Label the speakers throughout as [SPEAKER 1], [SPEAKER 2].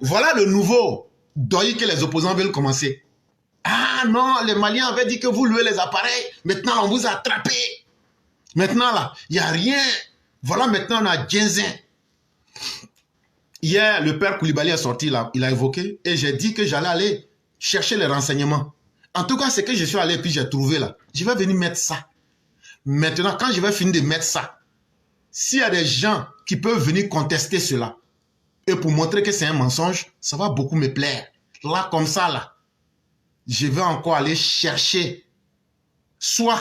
[SPEAKER 1] Voilà le nouveau deuil que les opposants veulent commencer. Ah non, les Maliens avaient dit que vous louez les appareils. Maintenant, on vous a attrapé. Maintenant, là, il n'y a rien. Voilà, maintenant, on a Djenzin. Hier, le père Koulibaly est sorti là, il a évoqué, et j'ai dit que j'allais aller chercher les renseignements. En tout cas, c'est que je suis allé et puis j'ai trouvé là. Je vais venir mettre ça. Maintenant, quand je vais finir de mettre ça, s'il y a des gens qui peuvent venir contester cela, et pour montrer que c'est un mensonge, ça va beaucoup me plaire. Là, comme ça, là, je vais encore aller chercher, soit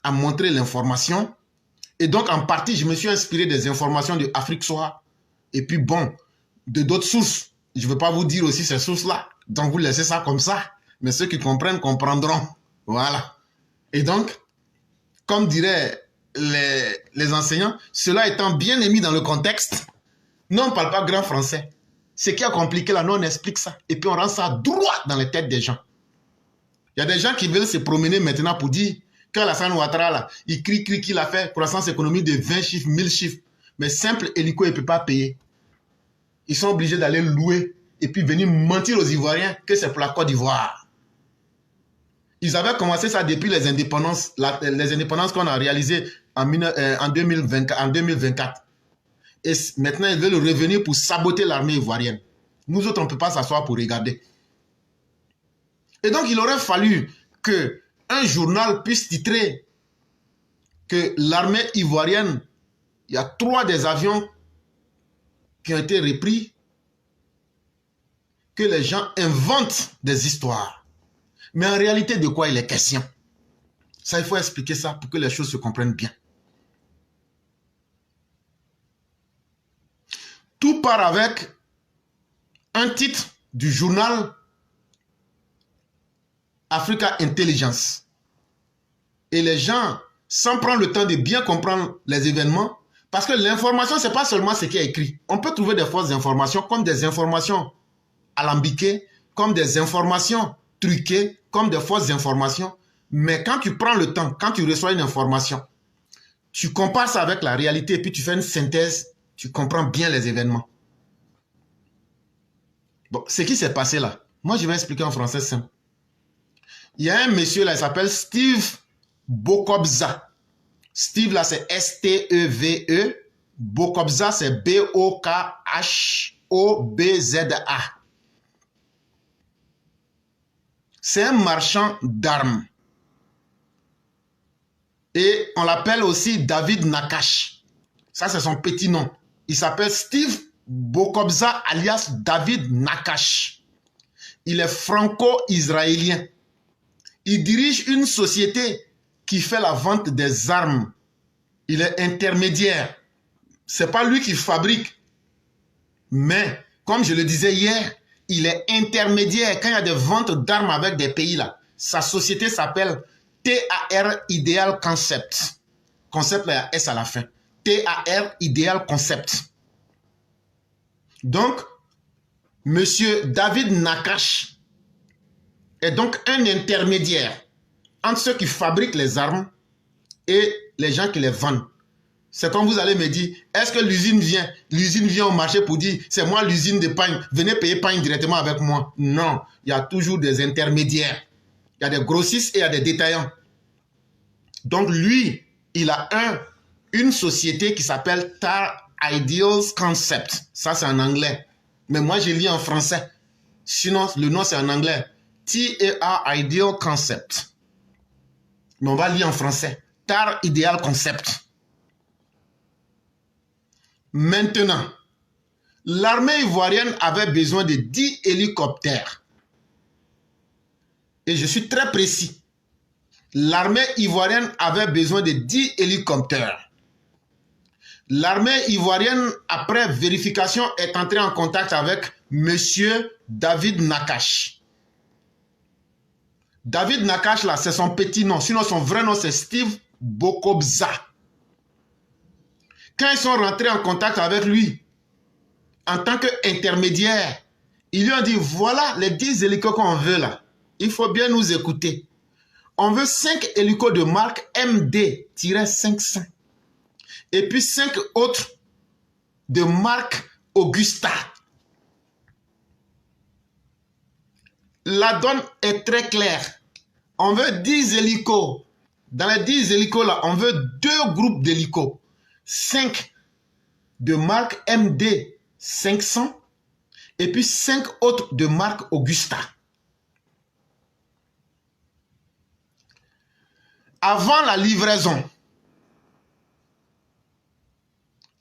[SPEAKER 1] à montrer l'information, et donc en partie, je me suis inspiré des informations de Afrique Soir, et puis bon, de d'autres sources. Je ne veux pas vous dire aussi ces sources-là, donc vous laissez ça comme ça, mais ceux qui comprennent, comprendront. Voilà. Et donc, comme diraient les enseignants, cela étant bien émis dans le contexte, nous, on ne parle pas grand français. Ce qui est compliqué là, nous, on explique ça. Et puis, on rend ça droit dans les têtes des gens. Il y a des gens qui veulent se promener maintenant pour dire qu'Alassane Ouattara, là, il crie qu'il a fait croissance économique de 20 chiffres, 1000 chiffres. Mais simple hélico, il ne peut pas payer. Ils sont obligés d'aller louer et puis venir mentir aux Ivoiriens que c'est pour la Côte d'Ivoire. Ils avaient commencé ça depuis les indépendances qu'on a réalisées en 2024. Et maintenant, ils veulent revenir pour saboter l'armée ivoirienne. Nous autres, on ne peut pas s'asseoir pour regarder. Et donc, il aurait fallu qu'un journal puisse titrer que l'armée ivoirienne, il y a 3 des avions qui ont été repris, que les gens inventent des histoires. Mais en réalité, de quoi il est question? Ça, il faut expliquer ça pour que les choses se comprennent bien. Tout part avec un titre du journal Africa Intelligence. Et les gens, sans prendre le temps de bien comprendre les événements, parce que l'information, ce n'est pas seulement ce qui est écrit. On peut trouver des fausses informations comme des informations alambiquées, comme des informations truquées, comme des fausses informations. Mais quand tu prends le temps, quand tu reçois une information, tu compares ça avec la réalité et puis tu fais une synthèse, tu comprends bien les événements. Bon, ce qui s'est passé là, moi je vais expliquer en français simple. Il y a un monsieur là, il s'appelle Steve Bokobza. Steve là, c'est S-T-E-V-E. Bokobza, c'est B-O-K-H-O-B-Z-A. C'est un marchand d'armes. Et on l'appelle aussi David Nakash. Ça, c'est son petit nom. Il s'appelle Steve Bokobza alias David Nakash. Il est franco-israélien. Il dirige une société qui fait la vente des armes. Il est intermédiaire. Ce n'est pas lui qui fabrique. Mais, comme je le disais hier, il est intermédiaire. Quand il y a des ventes d'armes avec des pays là, sa société s'appelle TAR Ideal Concept. Concept, là, il y a S à la fin. TAR Ideal Concept. Donc, monsieur David Nakash est donc un intermédiaire entre ceux qui fabriquent les armes et les gens qui les vendent. C'est comme vous allez me dire, est-ce que l'usine vient au marché pour dire, c'est moi l'usine de pagne, venez payer pagne directement avec moi. Non, il y a toujours des intermédiaires. Il y a des grossistes et il y a des détaillants. Donc lui, il a une société qui s'appelle TAR Ideals Concept. Ça, c'est en anglais. Mais moi, je lis en français. Sinon, le nom, c'est en anglais. TAR Ideal Concept. Mais on va lire en français. TAR Ideal Concept. Maintenant, l'armée ivoirienne avait besoin de 10 hélicoptères. Et je suis très précis. L'armée ivoirienne avait besoin de 10 hélicoptères. L'armée ivoirienne, après vérification, est entrée en contact avec monsieur David Nakash. David Nakash, là, c'est son petit nom. Sinon, son vrai nom, c'est Steve Bokobza. Quand ils sont rentrés en contact avec lui, en tant qu'intermédiaire, ils lui ont dit, voilà les 10 hélicos qu'on veut là. Il faut bien nous écouter. On veut 5 hélicos de marque MD-500. Et puis 5 autres de marque Augusta. la donne est très claire. On veut 10 hélicos. Dans les 10 hélicos là, on veut 2 groupes d'hélicos. 5 de marque MD 500 et puis 5 autres de marque Augusta. Avant la livraison,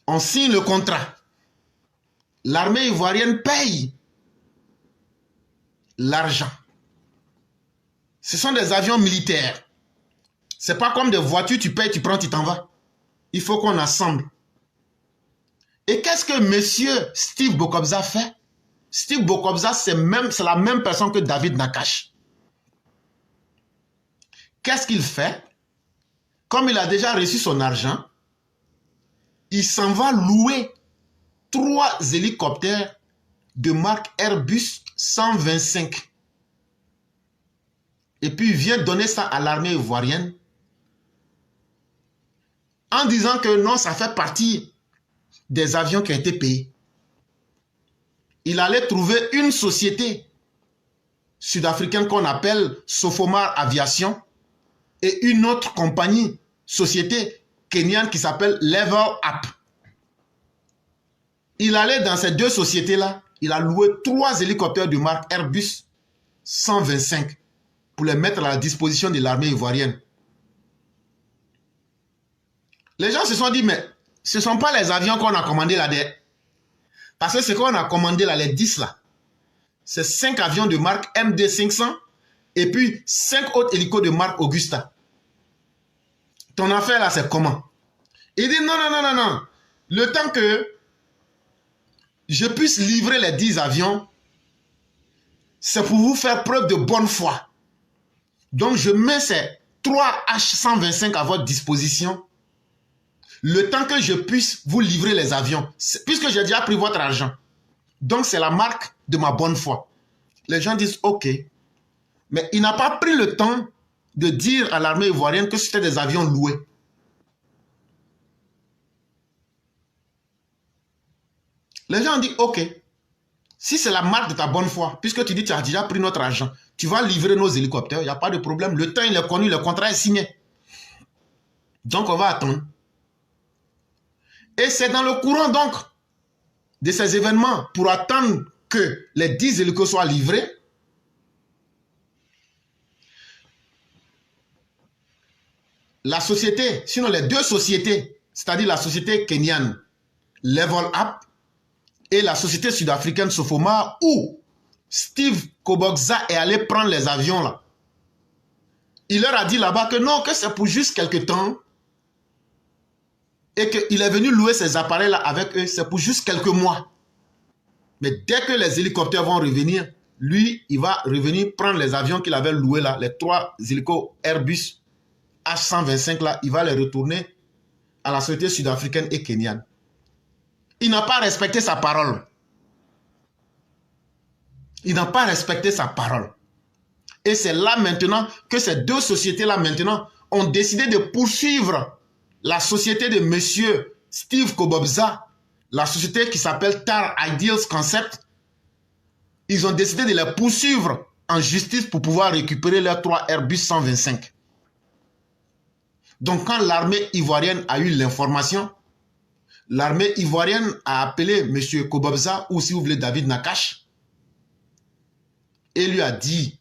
[SPEAKER 1] on signe le contrat. L'armée ivoirienne paye l'argent. Ce sont des avions militaires. Ce n'est pas comme des voitures, tu payes, tu prends, tu t'en vas. Il faut qu'on assemble. Et qu'est-ce que monsieur Steve Bokobza fait? Steve Bokobza, c'est la même personne que David Nakache. Qu'est-ce qu'il fait? Comme il a déjà reçu son argent, il s'en va louer 3 hélicoptères de marque Airbus 125. Et puis il vient donner ça à l'armée ivoirienne en disant que non, ça fait partie des avions qui ont été payés. Il allait trouver une société sud-africaine qu'on appelle Sofomar Aviation et une autre compagnie, société kenyane qui s'appelle Level Up. Il allait dans ces 2 sociétés-là, il a loué 3 hélicoptères de marque Airbus 125 pour les mettre à la disposition de l'armée ivoirienne. Les gens se sont dit, mais ce ne sont pas les avions qu'on a commandés là. Parce que ce qu'on a commandé là, les 10 là, c'est 5 avions de marque MD500 et puis 5 autres hélicos de marque Augusta. Ton affaire là, c'est comment? Il dit, non, non, non, non, non. Le temps que je puisse livrer les 10 avions, c'est pour vous faire preuve de bonne foi. Donc, je mets ces 3 H125 à votre disposition. Le temps que je puisse vous livrer les avions, puisque j'ai déjà pris votre argent. Donc, c'est la marque de ma bonne foi. Les gens disent, OK. Mais il n'a pas pris le temps de dire à l'armée ivoirienne que c'était des avions loués. Les gens ont dit, OK. Si c'est la marque de ta bonne foi, puisque tu dis que tu as déjà pris notre argent, tu vas livrer nos hélicoptères, il n'y a pas de problème. Le temps, il est connu, le contrat est signé. Donc, on va attendre. Et c'est dans le courant donc de ces événements, pour attendre que les 10 hélicos soient livrés, la société, sinon les 2 sociétés, c'est-à-dire la société kenyane Level Up et la société sud-africaine Sofoma, où Steve Kobokza est allé prendre les avions là. Il leur a dit là-bas que non, que c'est pour juste quelques temps. Et qu'il est venu louer ces appareils-là avec eux, c'est pour juste quelques mois. Mais dès que les hélicoptères vont revenir, lui, il va revenir prendre les avions qu'il avait loués là, les 3 hélicos Airbus H125 là, il va les retourner à la société sud-africaine et kenyane. Il n'a pas respecté sa parole. Il n'a pas respecté sa parole. Et c'est là maintenant que ces 2 sociétés-là maintenant ont décidé de poursuivre la société de monsieur Steve Kobokza, la société qui s'appelle TAR Ideals Concept. Ils ont décidé de les poursuivre en justice pour pouvoir récupérer leurs 3 Airbus 125. Donc quand l'armée ivoirienne a eu l'information, l'armée ivoirienne a appelé monsieur Kobokza, ou si vous voulez David Nakache, et lui a dit,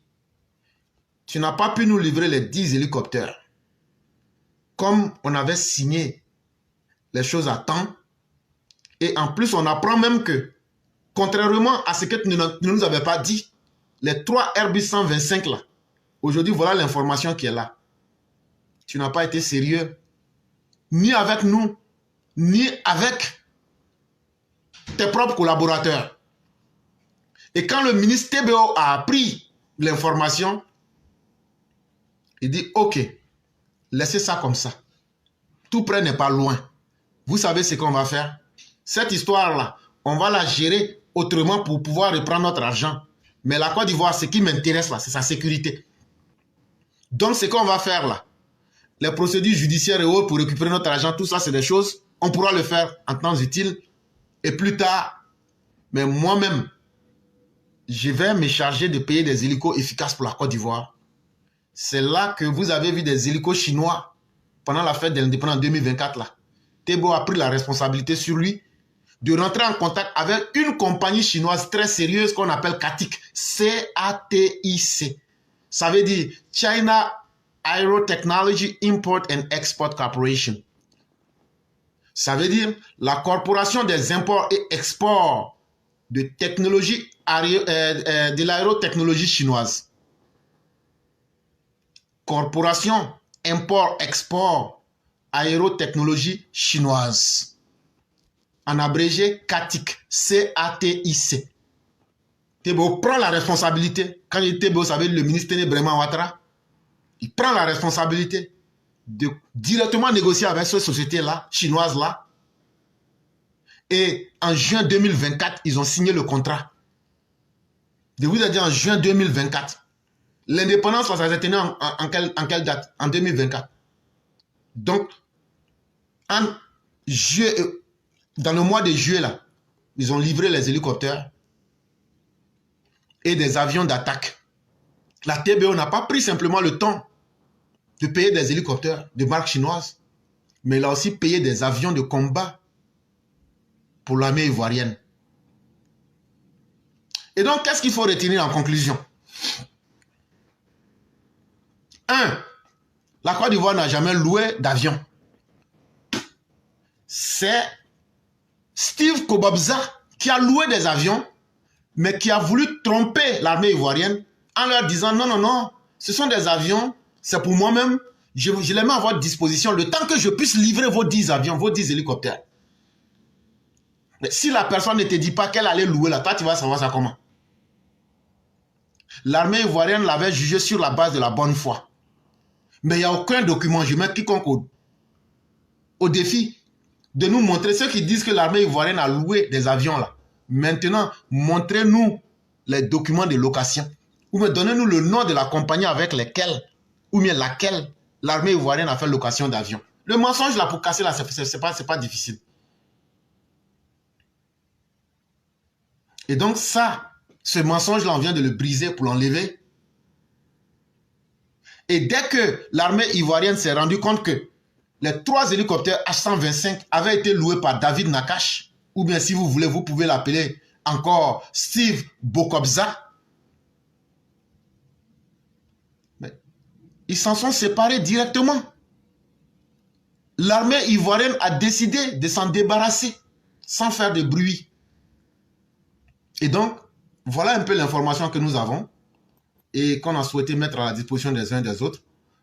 [SPEAKER 1] tu n'as pas pu nous livrer les 10 hélicoptères. Comme on avait signé les choses à temps, et en plus on apprend même que, contrairement à ce que tu ne nous avais pas dit, les 3 Airbus 125 là, aujourd'hui voilà l'information qui est là. Tu n'as pas été sérieux, ni avec nous, ni avec tes propres collaborateurs. Et quand le ministre TBO a appris l'information, il dit, OK, laissez ça comme ça. Tout près n'est pas loin. Vous savez ce qu'on va faire? Cette histoire-là, on va la gérer autrement pour pouvoir reprendre notre argent. Mais la Côte d'Ivoire, ce qui m'intéresse là, c'est sa sécurité. Donc, ce qu'on va faire là, les procédures judiciaires et autres pour récupérer notre argent, tout ça, c'est des choses, on pourra le faire en temps utile. Et plus tard, mais moi-même, je vais me charger de payer des hélicos efficaces pour la Côte d'Ivoire. C'est là que vous avez vu des hélicos chinois pendant la fête de l'indépendance en 2024. Là. Thébo a pris la responsabilité sur lui de rentrer en contact avec une compagnie chinoise très sérieuse qu'on appelle CATIC. C-A-T-I-C. Ça veut dire China Aerotechnology Import and Export Corporation. Ça veut dire la corporation des imports et exports de technologie de l'aérotechnologie chinoise. Corporation import-export aérotechnologie chinoise. En abrégé, CATIC. C-A-T-I-C. Thébo prend la responsabilité. Quand il était, vous savez, le ministre Téné-Bréma Ouattara, il prend la responsabilité de directement négocier avec cette société-là, chinoise-là. Et en juin 2024, ils ont signé le contrat. Je vous ai dit en juin 2024. L'indépendance, ça s'est tenu en quelle date? En 2024. Donc, dans le mois de juillet, là, ils ont livré les hélicoptères et des avions d'attaque. La TBO n'a pas pris simplement le temps de payer des hélicoptères de marque chinoise, mais elle a aussi payé des avions de combat pour l'armée ivoirienne. Et donc, qu'est-ce qu'il faut retenir en conclusion? 1. La Côte d'Ivoire n'a jamais loué d'avion. C'est Steve Kobabza qui a loué des avions, mais qui a voulu tromper l'armée ivoirienne en leur disant non, non, non, ce sont des avions, c'est pour moi-même, je les mets à votre disposition le temps que je puisse livrer vos 10 avions, vos 10 hélicoptères. Mais si la personne ne te dit pas qu'elle allait louer là, toi tu vas savoir ça comment? L'armée ivoirienne l'avait jugé sur la base de la bonne foi. Mais il n'y a aucun document, je mets quiconque au défi de nous montrer ceux qui disent que l'armée ivoirienne a loué des avions là. Maintenant, montrez-nous les documents de location. Ou bien donnez-nous le nom de la compagnie avec lesquelles, ou bien laquelle l'armée ivoirienne a fait location d'avions. Le mensonge là pour casser là, c'est pas difficile. Et donc ça, ce mensonge là, on vient de le briser pour l'enlever. Et dès que l'armée ivoirienne s'est rendue compte que les 3 hélicoptères H-125 avaient été loués par David Nakache, ou bien si vous voulez, vous pouvez l'appeler encore Steve Bokobza, mais ils s'en sont séparés directement. L'armée ivoirienne a décidé de s'en débarrasser sans faire de bruit. Et donc, voilà un peu l'information que nous avons et qu'on a souhaité mettre à la disposition des uns et des autres.